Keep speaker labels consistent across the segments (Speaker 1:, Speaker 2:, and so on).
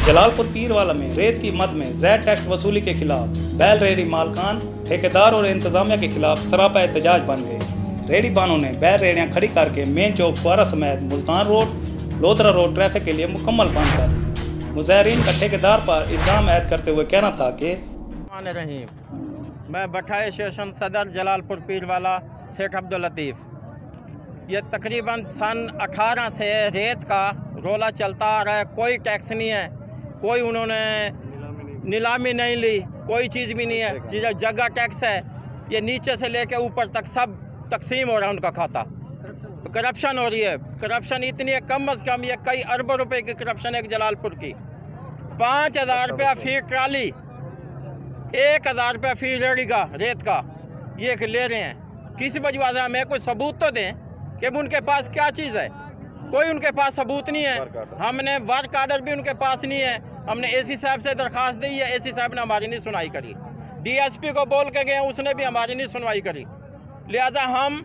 Speaker 1: जलालपुर पीरवाला में रेत की मद में ज़ैद टैक्स वसूली के खिलाफ बैल रेहड़ी मालकान, ठेकेदार और इंतजामिया के खिलाफ सरापा एहतजाज बन गए। रेहड़ी बानों ने बैल रेहड़ियां खड़ी करके मेन चौक फुआरा समेत Multan road, Lodhran road traffic के लिए मुकम्मल बंद कर दी। मुजाहिरीन का ठेकेदार पर इल्जाम ऐद करते हुए कहना था कि
Speaker 2: मैं बठाए स्टेशन सदर जलालपुर पीरवाला शेख अब्दुल लतीफ़, ये तकरीबन सन 18 से रेत का रोला चलता आ रहा है। कोई टैक्स नहीं है, कोई उन्होंने नीलामी नहीं ली, कोई चीज़ भी नहीं है। जगह टैक्स है, ये नीचे से लेके ऊपर तक सब तकसीम हो रहा है उनका खाता। करप्शन हो रही है, करप्शन इतनी है, कम अज़ कम ये कई अरबों रुपए की करप्शन है। जलालपुर की 5000 रुपया फी ट्राली, 1000 रुपया फी रेहड़ी का रेत का ये ले रहे हैं। किसी वजह से हमें कोई सबूत तो दें कि उनके पास क्या चीज़ है। कोई उनके पास सबूत नहीं है। हमने वर्क आर्डर भी उनके पास नहीं है। हमने एसी साहब से दरख्वास्त दी है, एसी साहब ने हमारी नहीं सुनवाई करी। डीएसपी को बोल के गए, उसने भी हमारी नहीं सुनवाई करी। लिहाजा हम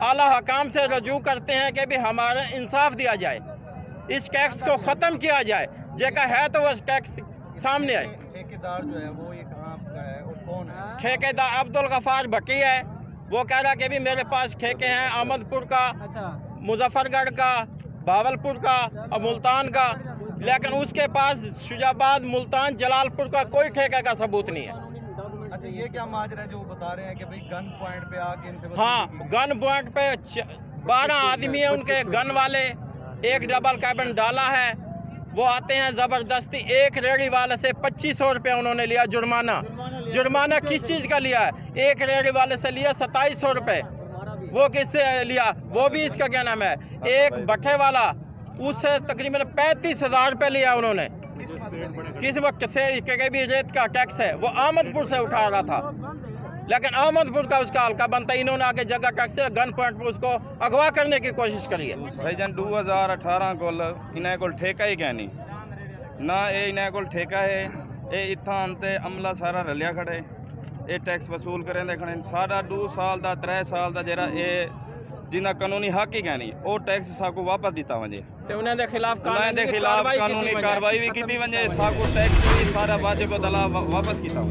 Speaker 2: आला हकाम से रजू करते हैं कि भी हमारा इंसाफ दिया जाए, इस टैक्स को ख़त्म किया जाए। जगह है तो वह टैक्स सामने आए।
Speaker 3: ठेकेदार जो है वो ये कहाँ का है और कौन है?
Speaker 2: ठेकेदार अब्दुल गफार भट्टी है। वो कह रहा कि भी मेरे पास ठेके हैं अहमदपुर का, मुजफ्फरगढ़ का, भावलपुर का और मुल्तान का, लेकिन उसके पास शुजाबाद, मुल्तान, जलालपुर का कोई ठेके का सबूत नहीं है।
Speaker 3: अच्छा, ये क्या माजरा है जो बता रहे हैं कि भाई गन पॉइंट पे आके इनसे?
Speaker 2: हाँ, गन पॉइंट पे 12 आदमी है उनके गन वाले, एक डबल कैबिन डाला है। वो आते हैं ज़बरदस्ती। एक रेहड़ी वाले से 2500 रुपये उन्होंने लिया जुर्माना। जुर्माना किस चीज़ का लिया है? एक रेहड़ी वाले से लिया 2700 रुपये। वो किससे लिया? वो भी इसका क्या नाम है, एक भट्टे वाला, उससे तकरीबन 35,000 रुपये लिया उन्होंने। किस वक्त से के भी रेत का टैक्स है वो अहमदपुर से उठा रहा था, लेकिन अहमदपुर का उसका हल्का बनता। इन्होंने आगे जगह टैक्स से गन पॉइंट पर उसको अगवा करने की कोशिश करी है।
Speaker 4: भाईजान 2018 को इन्हें को ठेका ही क्या नहीं ना, ये इन्हें को ठेका है। ये इतना अंते अमला सारा रलिया खड़े, ये टैक्स वसूल करें देखने सारा 2 साल का 3 साल का जरा ये जिन्हें कानूनी हक ही कहनी वो टैक्स साको वापस दिता वजे,
Speaker 2: उन्हें खिलाफ
Speaker 4: कानूनी कार्रवाई भी की वजे, साको टैक्स भी सारा वाजिब अदा वापस किया।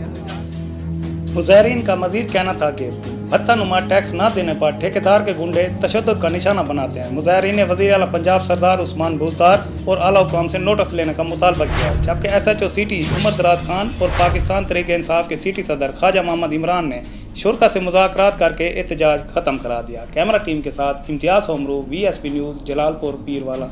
Speaker 1: मुजाहिरीन का मजीद कहना था कि भत्तानुमा टैक्स न देने पर ठेकेदार के गुंडे तशद्दुद का निशाना बनाते हैं। मुजाहिरीन ने वज़ीर आला पंजाब सरदार उस्मान बुज़दार और आला हुकाम से नोटिस लेने का मुतालबा किया, जबकि SHO सिटी उमर दराज खान और पाकिस्तान तहरीक इंसाफ के सिटी सदर ख्वाजा मोहम्मद इमरान ने शुरा से मुज़ाकरात करके एहतजाज ख़त्म करा दिया। कैमरा टीम के साथ इम्तियाज़ उमरू, VSP न्यूज़, जलालपुर पीरवाला।